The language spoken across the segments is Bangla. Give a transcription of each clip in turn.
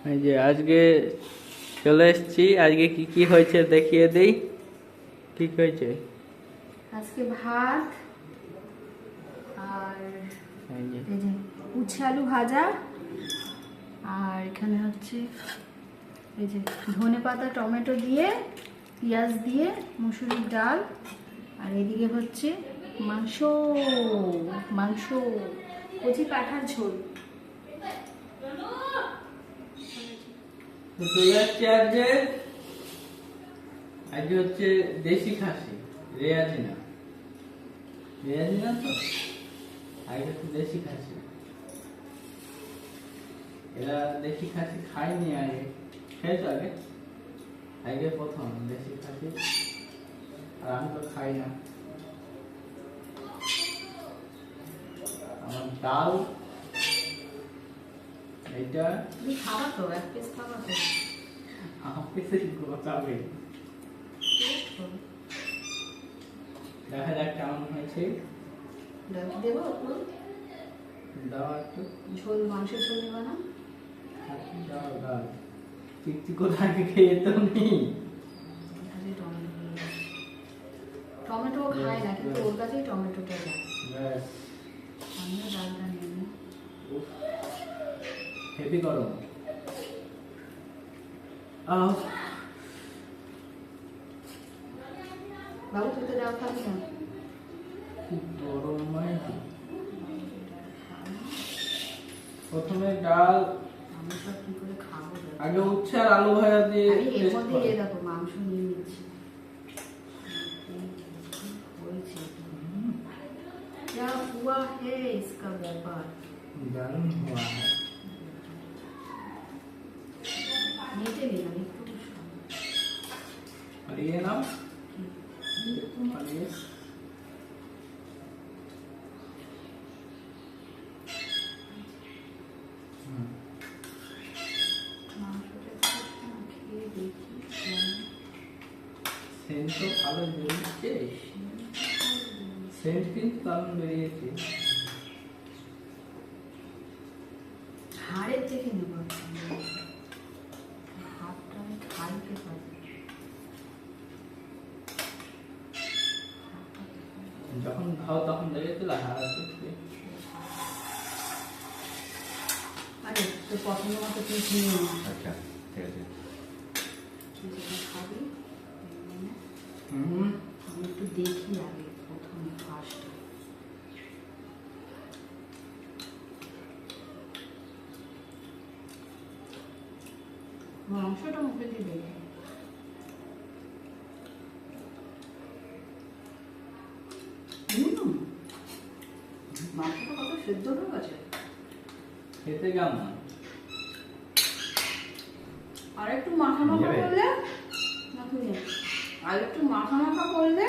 এই যে আজকে চলে এসেছি। আজকে কি কি হয়েছে দেখিয়ে দেই। কি হয়েছে আজকে ভাত আর এই যে এই যে উচ্ছে আলু ভাজা, আর এখানে হচ্ছে এই যে ধনেপাতা টমেটো দিয়ে পেঁয়াজ দিয়ে মুসুরির ডাল, আর এদিকে হচ্ছে মাংস মাংস কচি পাঁঠার ঝোল। তো চলে আসছে আজকে। আজকে হচ্ছে দেশি খাসি, রেয়াজি না তো, আজকে হচ্ছে দেশি খাসি। এরা দেশি খাসি খায়নি আগে, খেয়েছো আগে? আজকে প্রথম দেশি খাসি, আর আমি তো খাই না। আমার ডাল, এইটা তুমি খাবা তো, এক পিস খাবা তো? আমার কাছে গোছাবে। দেখা যাক কেমন হয়েছে। দেবো একটু দাও একটু ঝোল, মাংসের ঝোল দেবা না? দাও দাও, চিকচি করে আগে খেয়ে তো নেই। টমেটো খায় না, কিন্তু ওর কাছেই টমেটোটা যায়। ব্যাস, আমিও ডালটা নিয়ে নিই। হেভি গরম। বাবু তুই তো ডাল খাবি না? খুব গরম হয়। প্রথমে ডাল, আমি সব কি করে খাবো? আগে উচ্ছে আর আলু ভাজা দিয়ে আমি এর taste মধ্যে করে। দেখো মাংস নিয়ে নিচ্ছি। হয়েছে क्या हुआ है इसका ব্যাপার? দারুণ হওয়া হয়। নিতে নিলাম একটু। আর ये নাও, আর ये মাংসটা একটু খেয়ে দেখি কেমন। সেন্ট তো ভালো বেরিয়েছে, সেন্ট কিন্তু দারুণ বেরিয়েছে। হাড়ের থেকে নেব, হাতটা আমি খাইতে পারি। যখন খাও তখন দেখেছিল হাড় আছে। আরে তোর পছন্দ মতো তুই কিনে নে। আচ্ছা ঠিক আছে। তুই যেটা খাবি হুম, আমি একটু দেখি আগে প্রথমে ফার্স্ট। মাংসটা মুখে দিয়ে দেখি। মাংসটা কত সেদ্ধ হয়ে গেছে। খেতে কেমন? আর একটু মাখা মাখা করলে না, তুমি আর একটু মাখা মাখা করলে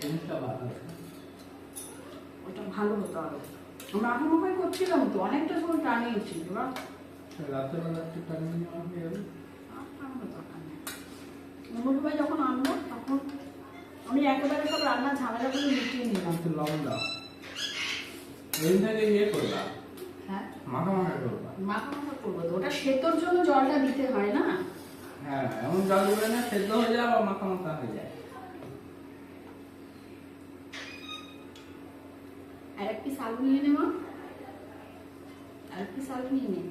জিনিসটা ভালো আছে। ওটা ভালো হতো। আরো মাখা মাখাই করছিলাম তো, অনেকটা ঝোল টানিয়েছি। এবার রাত্রেবেলা একটু টাইম নেওয়া হয়ে যাবে। অমর ভাই যখন আনবো তখন আমি একেবারে সব রান্নার ঝামেলাগুলো মিটিয়ে নিলাম। একটু লবণ দাও, ওই থেকে ইয়ে করবা, হ্যাঁ, মাখা মাখা করবা। মাখা মাখা করবো তো, ওটা সেদ্ধর জন্য জলটা দিতে হয় না। হ্যাঁ, এমন জল দেবে না সেদ্ধ হয়ে যায় বা মাখা মাখা হয়ে যায়। আর এক পিস আলু নিয়ে নেব, আর এক পিস আলু নিয়ে নে।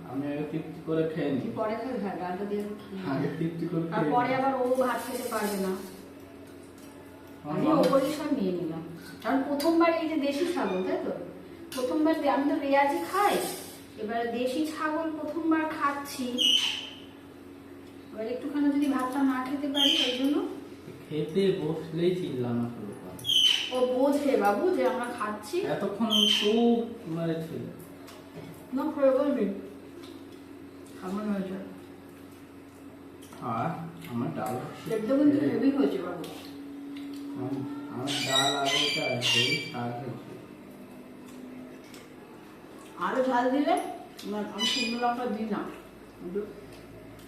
আমি আগে তৃপ্তি করে খেয়ে নিই। পরে খাবি, ভাই ডালটা দিয়ে আমি খেয়ে নিই। আগে তৃপ্তি করে আর খেয়ে পরে নিই। আবার ও ভাত খেতে পারবে না। আমার আমি মামা- ওপরে সব নিয়ে নিলাম, কারণ প্রথমবার এই যে দেশি ছাগল, তাই তো প্রথমবার আমি তো রেয়াজি খাই, এবারে দেশি ছাগল প্রথমবার খাচ্ছি। এবার একটুখানি যদি ভাতটা না খেতে পারি, ওই জন্য খেতে বসলেই চিল্লানো শুরু করে। ও বোঝে বাবু যে আমরা খাচ্ছি। এতক্ষণ খুব মারেছিল। না করে বলবি কেমন হয়েছে? আর আমার ডাল সেদ্ধ কিন্তু হেভি হয়েছে বাবু। আমার ডাল আলুটা হেভি স্বাদ হয়েছে। আরো ঝাল দিলে আমি শুকনো লঙ্কা দিই না,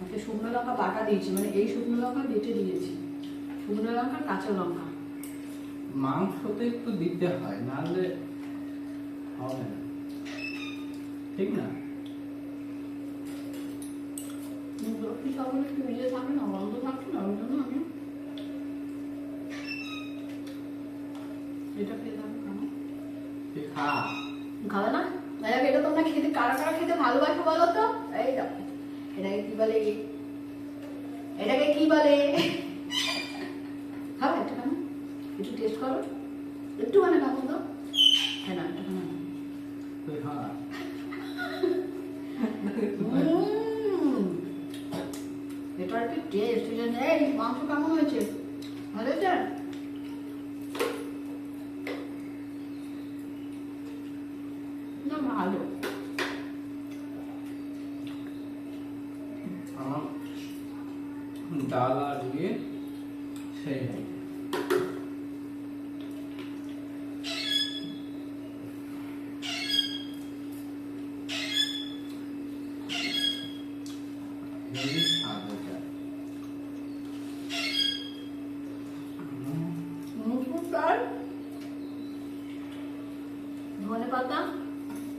ওকে শুকনো লঙ্কা বাটা দিয়েছি, মানে এই শুকনো লঙ্কা বেটে দিয়েছি, শুকনো লঙ্কা কাঁচা লঙ্কা। মাংসতে একটু দিতে হয়, নাহলে হবে না। ঠিক না? লক্ষ্মী সকলে একটু মিলে থাকে না, বন্ধ থাকছে না, ওই জন্য আমি এটা খেয়ে থাকবো। কেন তুই খা। খাবে না? এটা তোমরা খেতে কারা কারা খেতে ভালোবাসো বলো তো? এই দেখো, এটাকে কি বলে? এটাকে কি বলে? খাবে একটা খানা? একটু টেস্ট করো, একটু মানে খাবো তো? হ্যাঁ না, একটা খানা না। তুই খা। এটার কি টেস্ট! এই মাংস কেমন হয়েছে? ভালো হয়েছে? না ভালো। আমার ডাল আর দিয়ে সেই হয়। হেভি স্বাদ এটা। মুসুর ডাল, ধনে পাতা,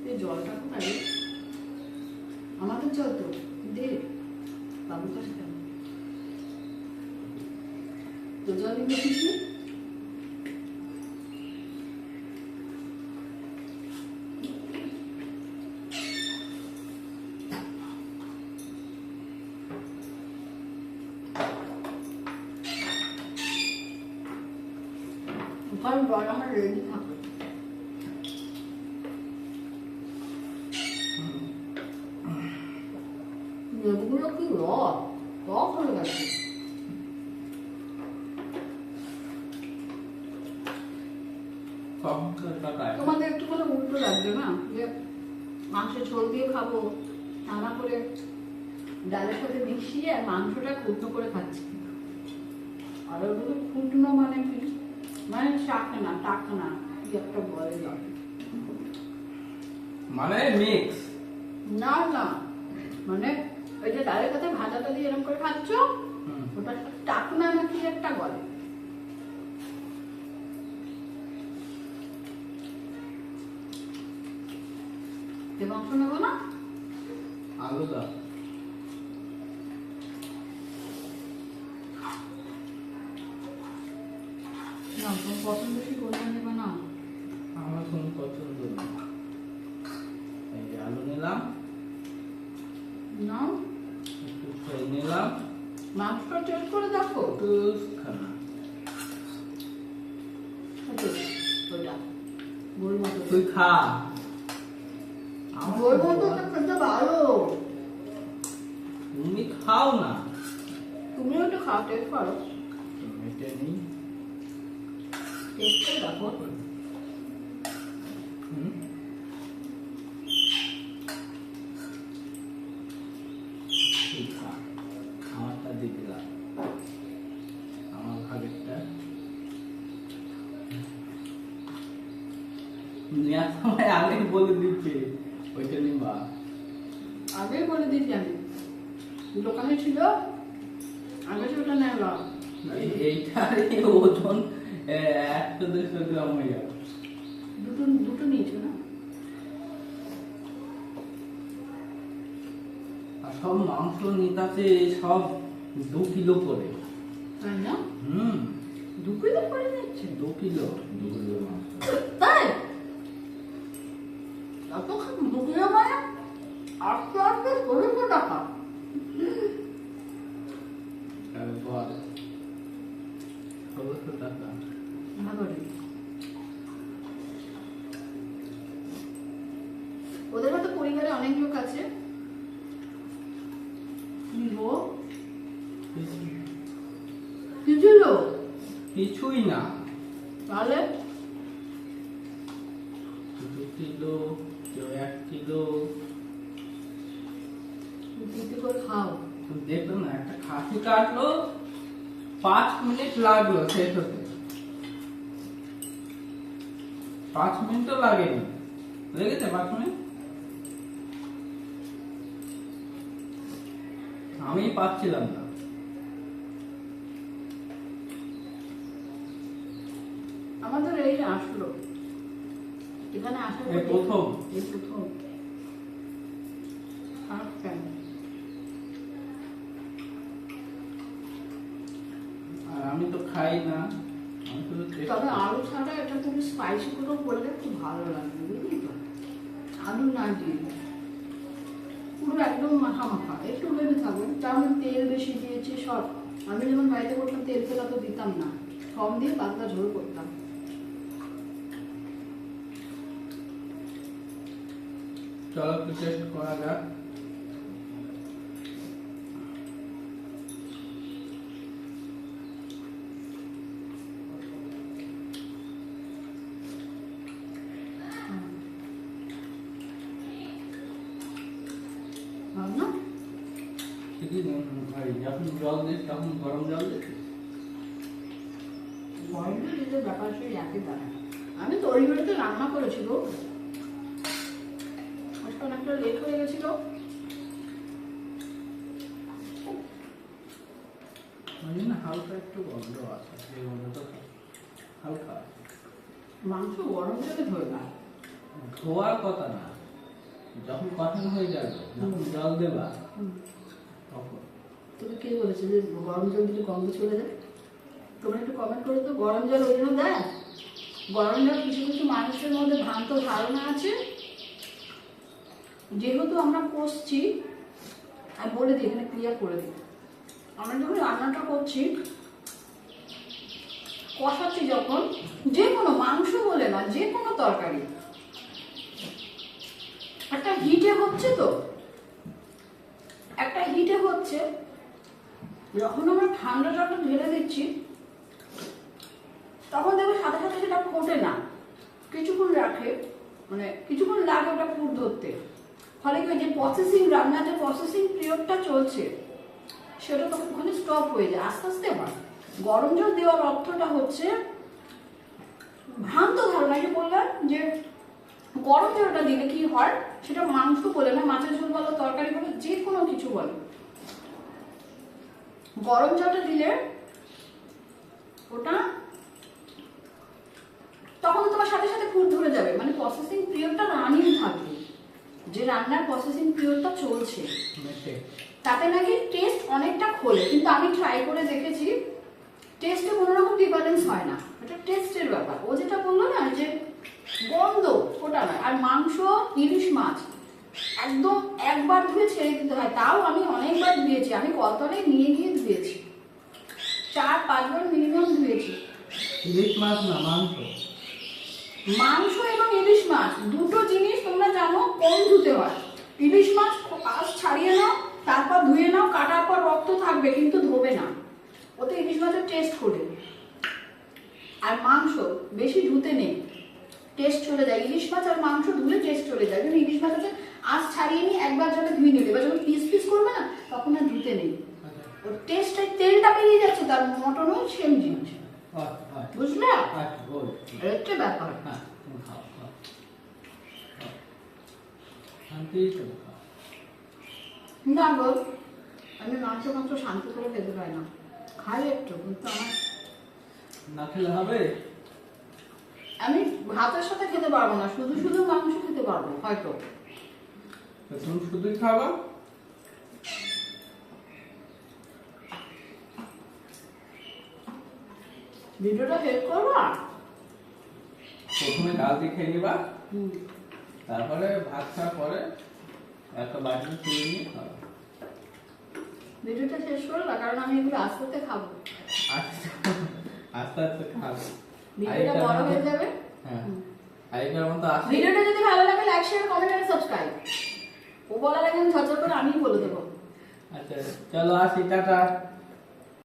এই জলটা কোথায়? আমাদের জল তো দে, বাবুর কাছে কেন? তো জল নিয়ে কিছু ওখানে জল আমার রেডি থাকে। লেবুগুলো কি টক হয়ে গেছে। তোমাদের একটু করে উল্টো লাগবে না, যে মাংসের ঝোল দিয়ে খাবো, রান্না করে ডালের সাথে মিশিয়ে আর মাংসটা কুটনো করে খাচ্ছি। আর ওগুলো কুটনো মানে কি? মানে টাকনা টাকনা কি একটা বলে না, মানে মিক্স না না, মানে ওই যে ডালের সাথে ভাজাটা দিয়ে এরকম করে খাচ্ছ, ওটা টাকনা না কি একটা বলে। যে মাংস নেবো না, আলু দাও। না তোমার পছন্দ কি কোনটা নেবে না? আমার কোনো পছন্দ নেই। এই যে আলু নিলাম, না একটু ফ্রাই নিলাম, মাংসটা টেস্ট করে দেখো। একটু খানা। ওটা গোল মতো, তুই খা। গোল মতো খেতে ভালো। তুমি খাও না। তুমিও একটু খাও, টেস্ট করো, এটা নেই। টেস্ট করে দেখো। তুই খা, আমারটা দিয়ে দিলাম, আমার ভাগেরটা নেওয়ার সময় আগে বলে দিচ্ছে ওইটা নিবা। আগেই বলে দিচ্ছি আমি, দোকানে ছিল আগে ওটা নেওয়া। এইটার ওজন 100-150 গ্রাম হয়ে যাবে। দুটো দুটো নিয়েছো না? আর সব মাংস নিতাছে সব 2 কিলো করে। তাই না? 2 কিলো করে নিচ্ছে? 2 কিলো মাংস। তাই এত খান 2 কিলো মানে আস্তে আস্তে 1600 টাকা। তারপর 1600 টাকা। ভালো রে। ওদের হয়তো পরিবারে অনেক লোক আছে, নিব কিছু লোক, কিছুই না। তাহলে 2 কিলো, কেউ 1 কিলো। দিতে করে খাও। দেখো না, একটা খাসি কাটলো 5 মিনিট লাগলো শেষ হতে। 5 মিনিটও লাগেনি, লেগেছে 5 মিনিট? আমি পাচ্ছিলাম না। আমাদের এই আসলো, এখানে আসার এই প্রথম। এই প্রথম খাই না, আমি শুধু taste তবে করি। আলু ছাড়া এটা তুমি স্পাইসি করে করলে খুব ভালো লাগবে, বুঝলি তো? আলু না দিয়ে পুরো একদম মাখা মাখা, একটু ভেবে থাকবে কারণ তেল বেশি দিয়েছি সব। আমি যখন বাড়িতে করতাম তেল ফেলা তো দিতাম না, কম দিয়ে পাতলা ঝোল করতাম। চলো একটু টেস্ট করা যাক। ভালো না? ঠিকই ভাই, যখন জল দিস তখন গরম জল দিস। গরম জল দিলে ব্যাপার সেই একই দাঁড়ায়। আমি তো ওই বাড়িতে রান্না করেছি গো, আজকে অনেকটা লেট হয়ে গেছিল। ওই জন্য হালকা একটু গন্ধ আছে, এই গন্ধটা হালকা আছে। মাংস গরম জলে ধরে না। ধোয়ার কথা না, যখন কষানো হয়ে যাবে, যখন জল দেবা তখন। তুমি কে বলেছে যে গরম জল দিলে গন্ধ চলে যায়? তোমরা একটু কমেন্ট করে তো, গরম জল ওই জন্য দেয়। গরম জল কিছু কিছু মানুষের মধ্যে ভ্রান্ত ধারণা আছে, যেহেতু আমরা কষছি, আমি বলে দিই এখানে ক্লিয়ার করে দিই, আমরা যখন রান্নাটা করছি, কষাচ্ছি যখন, যে কোনো মাংস বলে না, যে কোনো তরকারি একটা হিটে হচ্ছে, তো একটা হিটে হচ্ছে, যখন আমরা ঠান্ডা জলটা ঢেলে দিচ্ছি তখন দেখবে সাথে সাথে সেটা ফোটে না, কিছুক্ষণ রাখে, মানে কিছুক্ষণ লাগে ওটা ফুট ধরতে। ফলে কি, যে প্রসেসিং, রান্নার যে প্রসেসিং পিরিয়ডটা চলছে সেটা তখন ওখানে স্টপ হয়ে যায়, আস্তে আস্তে হয়। গরম জল দেওয়ার অর্থটা হচ্ছে ভ্রান্ত ধারণা, যে বললাম যে গরম জলটা দিলে কি হয়, সেটা মাংস বলে না, মাছের ঝোল বলো, তরকারি বলো, যে কোনো কিছু বলো, গরম জলটা দিলে ওটা তখন তোমার সাথে সাথে ফুট ধরে যাবে, মানে প্রসেসিং পিরিয়ডটা রানিং থাকবে, যে রান্নার প্রসেসিং পিরিয়ডটা চলছে, তাতে নাকি টেস্ট অনেকটা খোলে। কিন্তু আমি ট্রাই করে দেখেছি, টেস্টে কোনো রকম ডিফারেন্স হয় না, এটা টেস্টের ব্যাপার। ও যেটা বললো না যে গন্ধ, ওটা নয়। আর মাংস, ইলিশ মাছ একদম একবার ধুয়ে ছেড়ে দিতে হয়, তাও আমি অনেকবার ধুয়েছি, আমি কলতলায় নিয়ে গিয়ে ধুয়েছি, 4-5 বার মিনিমাম ধুয়েছি। ইলিশ মাছ না, মাংস। মাংস এবং ইলিশ মাছ দুটো জিনিস তোমরা জানো কম ধুতে হয়। ইলিশ মাছ আঁশ ছাড়িয়ে নাও, তারপর ধুয়ে নাও, কাটার পর রক্ত থাকবে কিন্তু ধোবে না, ওতে ইলিশ মাছের টেস্ট করে। আর মাংস বেশি ধুতে নেই, টেস্ট চলে যায়। ইলিশ মাছ আর মাংস ধুলে টেস্ট চলে যায়, কিন্তু ইলিশ মাছ হচ্ছে আঁশ ছাড়িয়ে নিয়ে একবার জলে ধুয়ে নিলে, এবার যখন পিস পিস করবে না তখন আর ধুতে নেই, ওর টেস্টটা, তেলটা বেরিয়ে যাচ্ছে, তার মটনও সেম জিনিস, বুঝলে? একটা ব্যাপার। হ্যাঁ, তুমি খাও, খাও। শান্তিই তো খাও। না গো, আমি মাংস শান্তি করে খেতে পারি না, খাই একটু, কিন্তু আমার না খেলে হবে। আমি ভাতের সাথে খেতে পারবো না, শুধু শুধু মাংস খেতে পারবো হয়তো। তো তুমি শুধুই খাবা। ভিডিওটা শেষ করবা? প্রথমে ডাল দিয়ে খেয়ে নিবা, তারপরে ভাত খাওয়ার পরে একটা বাটিতে তুলে নিয়ে খাবা। ভিডিওটা শেষ করবা, কারণ আমি এগুলো আস্তে আস্তে খাবো, আস্তে আস্তে আস্তে খাবে। ভিডিওটা বড় হয়ে যাবে। হ্যাঁ, আরেকবার মতো আসে। ভিডিওটা যদি ভালো লাগে লাইক, শেয়ার, কমেন্ট আর সাবস্ক্রাইব। ও বলার আগে আমি ঝরঝর করে আমিই বলে দেবো। আচ্ছা, চলো আসি, টাটা।